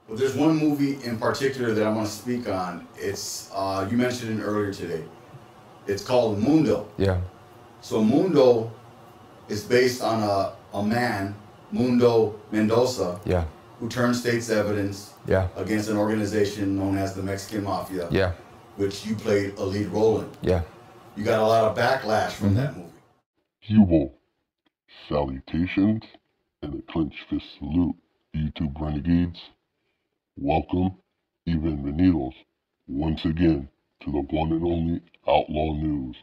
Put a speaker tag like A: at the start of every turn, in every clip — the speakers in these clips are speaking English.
A: But there's one movie in particular that I want to speak on. It's you mentioned it earlier today. It's called Mundo.
B: Yeah.
A: So Mundo is based on a man, Mundo Mendoza,
B: Yeah.
A: who turned state's evidence
B: Yeah.
A: against an organization known as the Mexican Mafia,
B: Yeah.
A: which you played a lead role in.
B: Yeah.
A: You got a lot of backlash from that movie.
C: Hubo, salutations, and a clenched fist salute, YouTube renegades. Welcome, y bienvenidos, once again, to the one and only Outlaw News,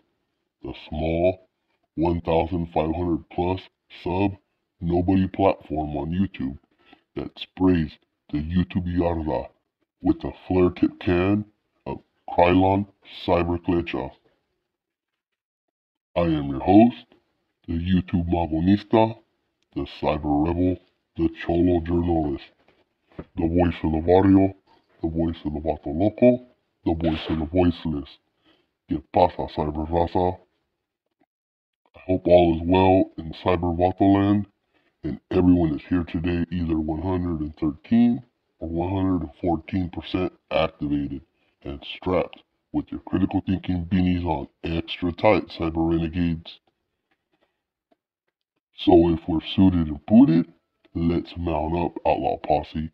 C: the small, 1,500 plus sub nobody platform on YouTube that sprays the YouTube YARDA with a flare tip can of Krylon Cyberclecha. I am your host, the YouTube Magonista, the Cyber Rebel, the Cholo Journalist, the voice of the barrio, the voice of the Vato Loco, the voice of the voiceless. ¿Qué pasa, Cyber Raza? I hope all is well in Cyber Vato land, and everyone is here today either 113 or 114% activated and strapped with your critical thinking beanies on extra tight, Cyber Renegades. So if we're suited and booted, let's mount up, Outlaw Posse,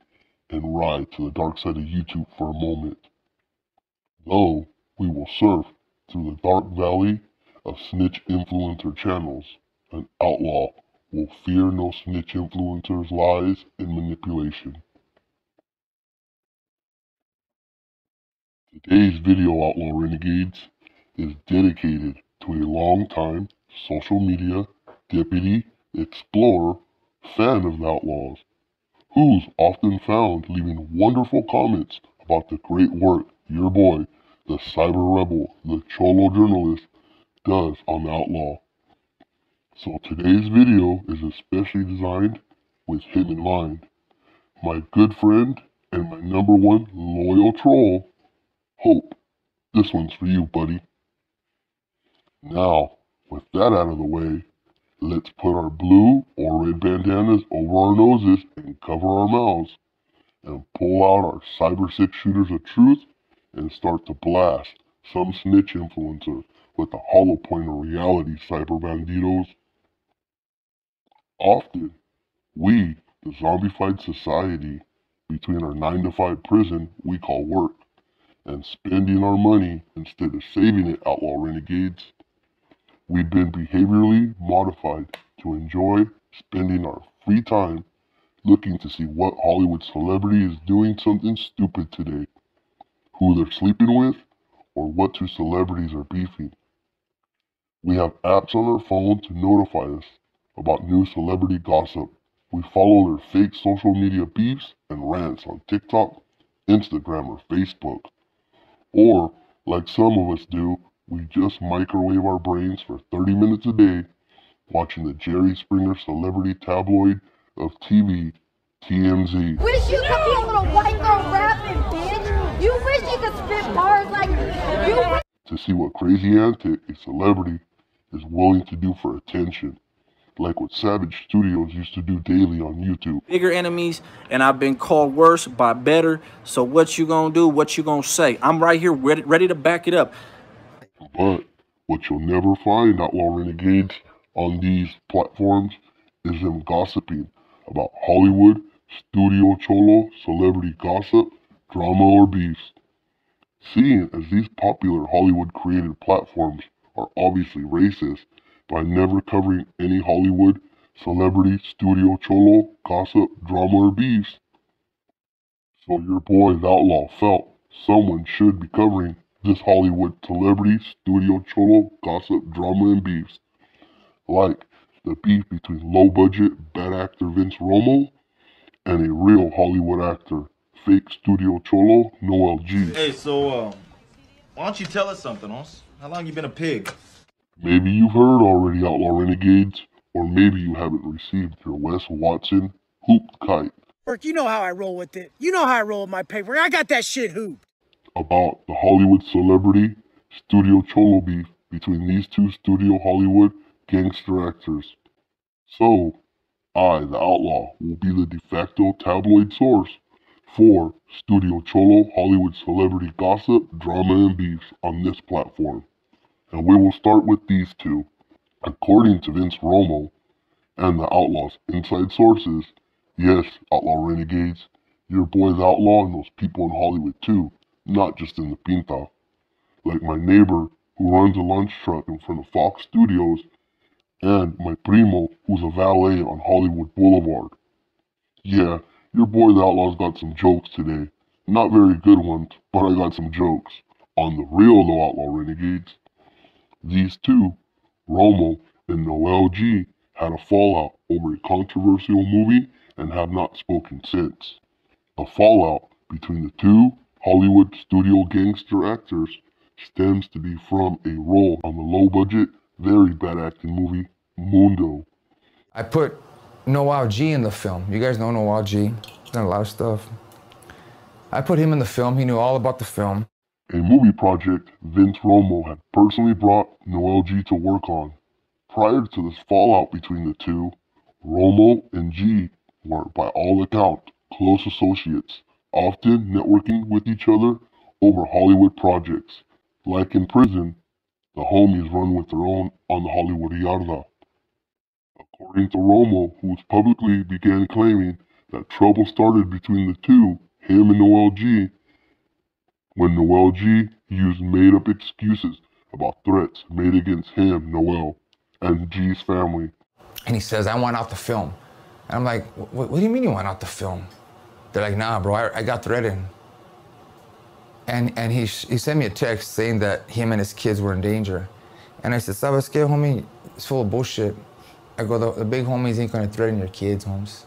C: and ride to the dark side of YouTube for a moment. Though we will surf through the dark valley of snitch influencer channels, an outlaw will fear no snitch influencers' lies and manipulation. Today's video, Outlaw Renegades, is dedicated to a long-time social media deputy explorer fan of the Outlaws, who's often found leaving wonderful comments about the great work your boy, the Cyber Rebel, the Cholo Journalist, does on the Outlaw. So today's video is especially designed with him in mind. My good friend and my number one loyal troll, Hope. This one's for you, buddy. Now, with that out of the way, let's put our blue or red bandanas over our noses and cover our mouths, and pull out our Cyber 6 shooters of truth and start to blast some snitch influencer with the hollow point of reality, Cyber Banditos. Often, we, the zombified society, between our 9-to-5 prison we call work, and spending our money instead of saving it, Outlaw Renegades, we've been behaviorally modified to enjoy spending our free time looking to see what Hollywood celebrity is doing something stupid today, who they're sleeping with, or what two celebrities are beefing. We have apps on our phone to notify us about new celebrity gossip. We follow their fake social media beefs and rants on TikTok, Instagram, or Facebook. Or, like some of us do, we just microwave our brains for 30 minutes a day watching the Jerry Springer celebrity tabloid of TV, TMZ.
D: Wish you could be a little white girl rapping, bitch. You wish you could spit bars like you.
C: To see what crazy antic a celebrity is willing to do for attention, like what Savage Studios used to do daily on YouTube.
E: Bigger enemies, and I've been called worse by better. So what you gonna do? What you gonna say? I'm right here ready to back it up.
C: But what you'll never find, Outlaw Renegades, on these platforms is them gossiping about Hollywood, Studio Cholo, celebrity gossip, drama, or beefs. Seeing as these popular Hollywood-created platforms are obviously racist by never covering any Hollywood, celebrity, Studio Cholo, gossip, drama, or beefs. So your boy, the Outlaw, felt someone should be covering this Hollywood celebrity, Studio Cholo, gossip, drama, and beefs. Like the beef between low-budget bad actor Vince Romo and a real Hollywood actor, fake Studio Cholo, Noel G.
F: Hey, so, why don't you tell us something, Os? How long you been a pig?
C: Maybe you've heard already, Outlaw Renegades, or maybe you haven't received your Wes Watson hooped kite.
G: Burke, you know how I roll with it. You know how I roll with my paper. I got that shit hooped.
C: About the Hollywood celebrity, Studio Cholo beef between these two Studio Hollywood gangster actors. So, I, the Outlaw, will be the de facto tabloid source 4. Studio Cholo Hollywood Celebrity Gossip, Drama and Beefs on this platform. And we will start with these two. According to Vince Romo and the Outlaws' inside sources, yes, Outlaw Renegades, your boy's outlawing those people in Hollywood too, not just in the Pinta. Like my neighbor who runs a lunch truck in front of Fox Studios, and my primo who's a valet on Hollywood Boulevard. Yeah, your boy the Outlaw's got some jokes today. Not very good ones, but I got some jokes. On the real though, Outlaw Renegades. These two, Romo and Noel G, had a fallout over a controversial movie and have not spoken since. The fallout between the two Hollywood studio gangster actors stems to be from a role on the low-budget, very bad acting movie, Mundo.
B: I put Noel G in the film. You guys know Noel G. He's done a lot of stuff. I put him in the film. He knew all about the film.
C: A movie project Vince Romo had personally brought Noel G to work on. Prior to this fallout between the two, Romo and G were, by all accounts, close associates, often networking with each other over Hollywood projects. Like in prison, the homies run with their own on the Hollywood YARDA. According to Romo, who publicly began claiming that trouble started between the two, him and Noel G, when Noel G used made-up excuses about threats made against him, Noel, and G's family.
B: And he says, I want out the film. And I'm like, what do you mean you want out the film? They're like, nah, bro, I got threatened. And he sent me a text saying that him and his kids were in danger. And I said, ¿Sabes qué, homie? It's full of bullshit. I go, the big homies ain't gonna threaten your kids, Holmes.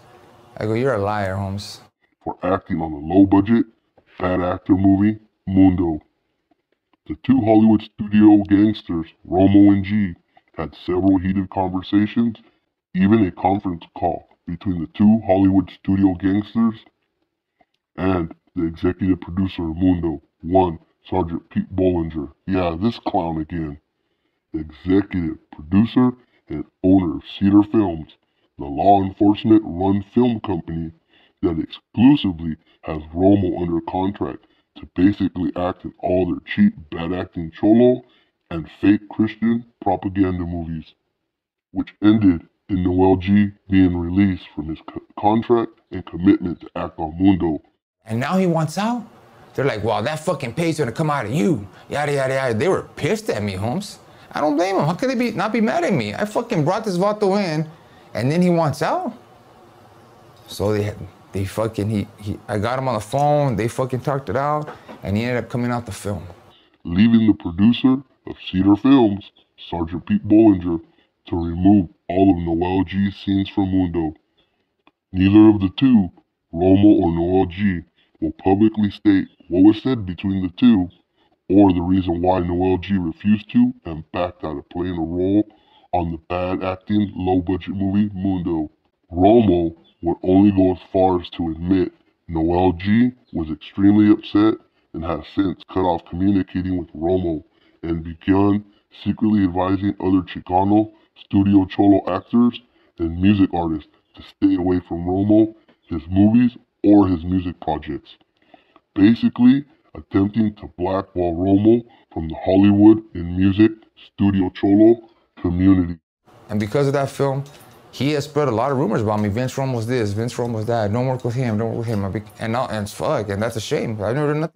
B: I go, you're a liar, Holmes.
C: For acting on the low-budget, bad actor movie, Mundo. The two Hollywood studio gangsters, Romo and G, had several heated conversations, even a conference call between the two Hollywood studio gangsters and the executive producer of Mundo, one Sergeant Pete Bollinger. Yeah, this clown again. Executive producer and owner of Cedar Films, the law enforcement-run film company that exclusively has Romo under contract to basically act in all their cheap, bad-acting Cholo and fake Christian propaganda movies, which ended in Noel G being released from his contract and commitment to act on Mundo.
B: And now he wants out? They're like, well, that fucking pay's gonna come out of you. Yada, yada, yada. They were pissed at me, Holmes. I don't blame them. How could they not be mad at me? I fucking brought this vato in, and then he wants out. So they fucking, I got him on the phone, they fucking talked it out, and he ended up coming out the film.
C: Leaving the producer of Cedar Films, Sergeant Pete Bollinger, to remove all of Noel G's scenes from Mundo. Neither of the two, Romo or Noel G, will publicly state what was said between the two, or the reason why Noel G refused to and backed out of playing a role on the bad-acting, low-budget movie Mundo. Romo would only go as far as to admit Noel G was extremely upset and has since cut off communicating with Romo and begun secretly advising other Chicano studio Cholo actors and music artists to stay away from Romo, his movies, or his music projects. Basically, attempting to blackball Romo from the Hollywood and music studio Cholo community.
B: And because of that film, he has spread a lot of rumors about me. Vince Romo's this, Vince Romo's that. Don't work with him, don't work with him. And it's fuck, and that's a shame. I never did nothing.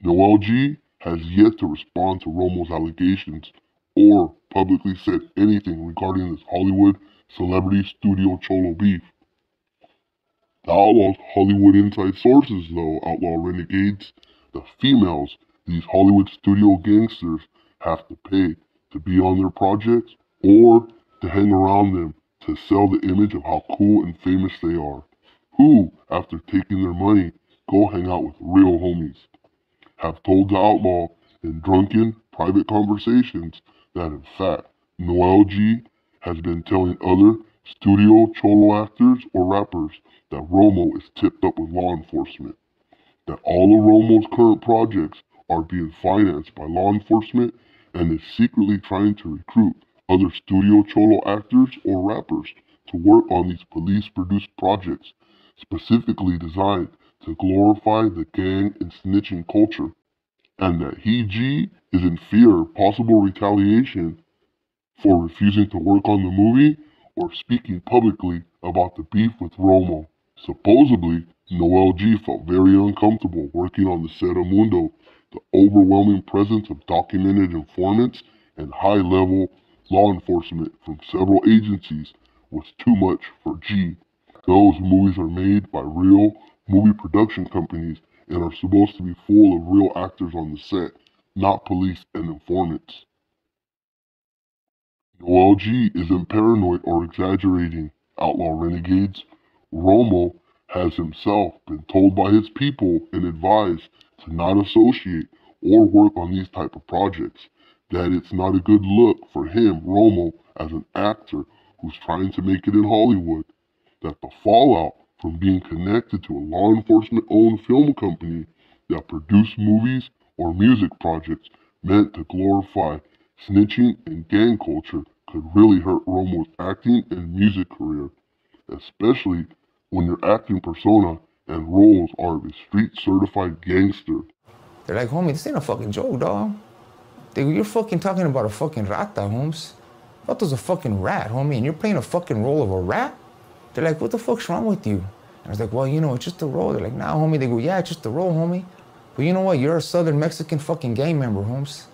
C: Noel G has yet to respond to Romo's allegations or publicly said anything regarding this Hollywood Celebrity Studio Cholo beef. The Outlaw's Hollywood inside sources, though, Outlaw Renegades, the females these Hollywood studio gangsters have to pay to be on their projects or to hang around them to sell the image of how cool and famous they are, who, after taking their money, go hang out with real homies, have told the Outlaw in drunken, private conversations that in fact, Noel G has been telling other studio Cholo actors or rappers that Romo is tipped up with law enforcement, that all of Romo's current projects are being financed by law enforcement and is secretly trying to recruit other studio Cholo actors or rappers to work on these police-produced projects, specifically designed to glorify the gang and snitching culture, and that he, G, is in fear of possible retaliation for refusing to work on the movie or speaking publicly about the beef with Romo. Supposedly, Noel G felt very uncomfortable working on the set of Mundo. The overwhelming presence of documented informants and high-level law enforcement from several agencies was too much for G. Those movies are made by real movie production companies and are supposed to be full of real actors on the set, not police and informants. Noel G isn't paranoid or exaggerating, outlaw renegades. Romo has himself been told by his people and advised to not associate or work on these type of projects, that it's not a good look for him, Romo, as an actor who's trying to make it in Hollywood, that the fallout from being connected to a law enforcement-owned film company that produced movies or music projects meant to glorify snitching and gang culture could really hurt Romo's acting and music career, especially when your acting persona and roles are of a street-certified gangster.
B: They're like, homie, this ain't a fucking joke, dog. You're fucking talking about a fucking rata, Holmes. Vato's a fucking rat, homie, and you're playing a fucking role of a rat? They're like, what the fuck's wrong with you? And I was like, well, you know, it's just a role. They're like, nah, homie. They go, yeah, it's just a role, homie. But you know what? You're a Southern Mexican fucking gang member, Holmes.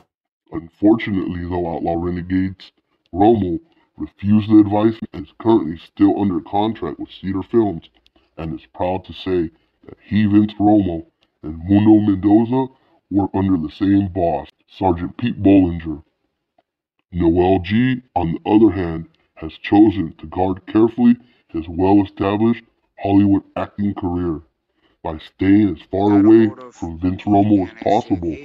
C: Unfortunately, though, outlaw renegades, Romo refused the advice and is currently still under contract with Cedar Films, and is proud to say that he, Vince Romo, and Mundo Mendoza work under the same boss, Sergeant Pete Bollinger. Noel G, on the other hand, has chosen to guard carefully his well-established Hollywood acting career by staying as far away from Vince Romo as possible,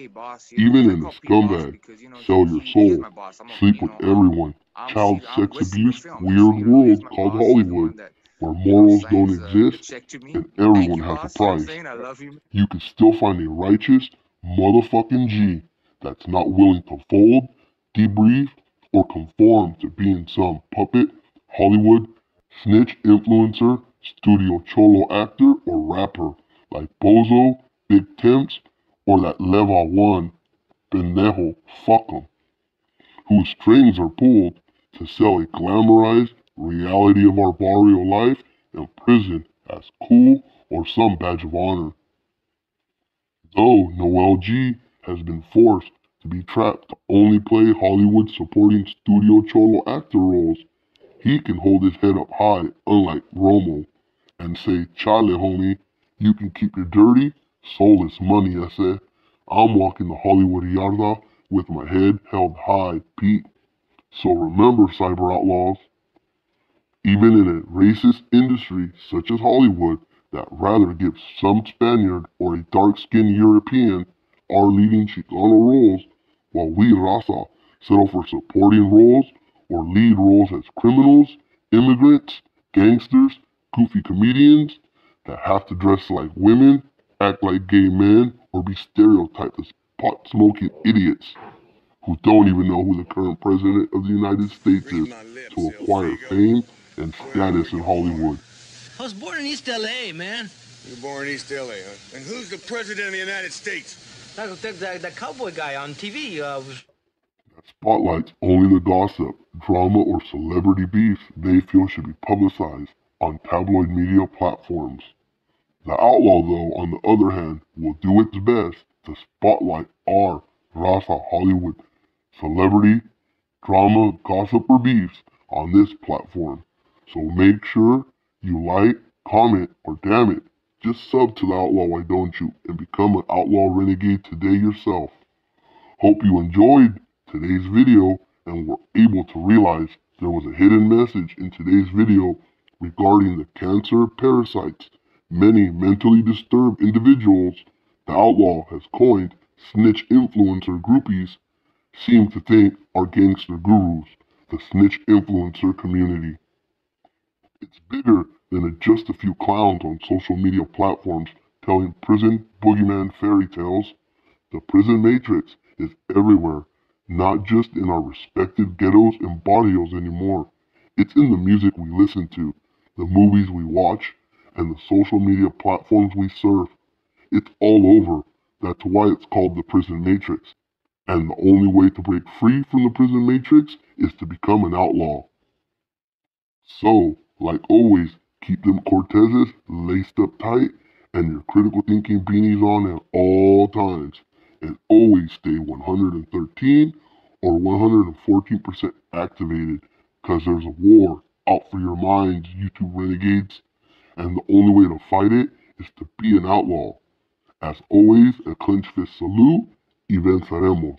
C: even in a scumbag, sell your soul, sleep with everyone, child sex abuse, weird world called Hollywood, where morals don't exist and everyone has a price. You can still find a righteous motherfucking G that's not willing to fold, debrief, or conform to being some puppet, Hollywood, snitch influencer, studio cholo actor, or rapper like Bozo, Big Temps, or that Level 1 pendejo, fuck 'em, whose strings are pulled to sell a glamorized reality of our barrio life and prison as cool or some badge of honor. Though Noel G has been forced to be trapped to only play Hollywood supporting studio cholo actor roles, he can hold his head up high, unlike Romo, and say, chale homie, you can keep your dirty, soulless money, I said. I'm walking the Hollywood YARDA with my head held high, Pete. So remember, cyber outlaws, even in a racist industry such as Hollywood that rather gives some Spaniard or a dark-skinned European our leading Chicano roles, while we Raza settle for supporting roles or lead roles as criminals, immigrants, gangsters, goofy comedians that have to dress like women, act like gay men, or be stereotyped as pot-smoking idiots who don't even know who the current president of the United States is to acquire fame and status in Hollywood.
H: I was born in East L.A., man.
I: You were born in East L.A., huh? And who's the president of the United States?
H: That cowboy guy on TV.
C: That spotlights only the gossip, drama, or celebrity beefs they feel should be publicized on tabloid media platforms. The outlaw, though, on the other hand, will do its best to spotlight our Raza Hollywood celebrity, drama, gossip, or beefs on this platform. So make sure you like, comment, or damn it, just sub to the outlaw, why don't you, and become an outlaw renegade today yourself. Hope you enjoyed today's video and were able to realize there was a hidden message in today's video regarding the cancer parasites many mentally disturbed individuals the outlaw has coined snitch influencer groupies seem to think are gangster gurus, the snitch influencer community. It's bigger than just a few clowns on social media platforms telling prison boogeyman fairy tales. The prison matrix is everywhere, not just in our respective ghettos and barrios anymore. It's in the music we listen to, the movies we watch, and the social media platforms we surf. It's all over. That's why it's called the prison matrix. And the only way to break free from the prison matrix is to become an outlaw. So, like always, keep them Cortezes laced up tight and your critical thinking beanies on at all times. And always stay 113 or 114% activated, because there's a war out for your minds, YouTube renegades. And the only way to fight it is to be an outlaw. As always, a clench fist salute y venceremos.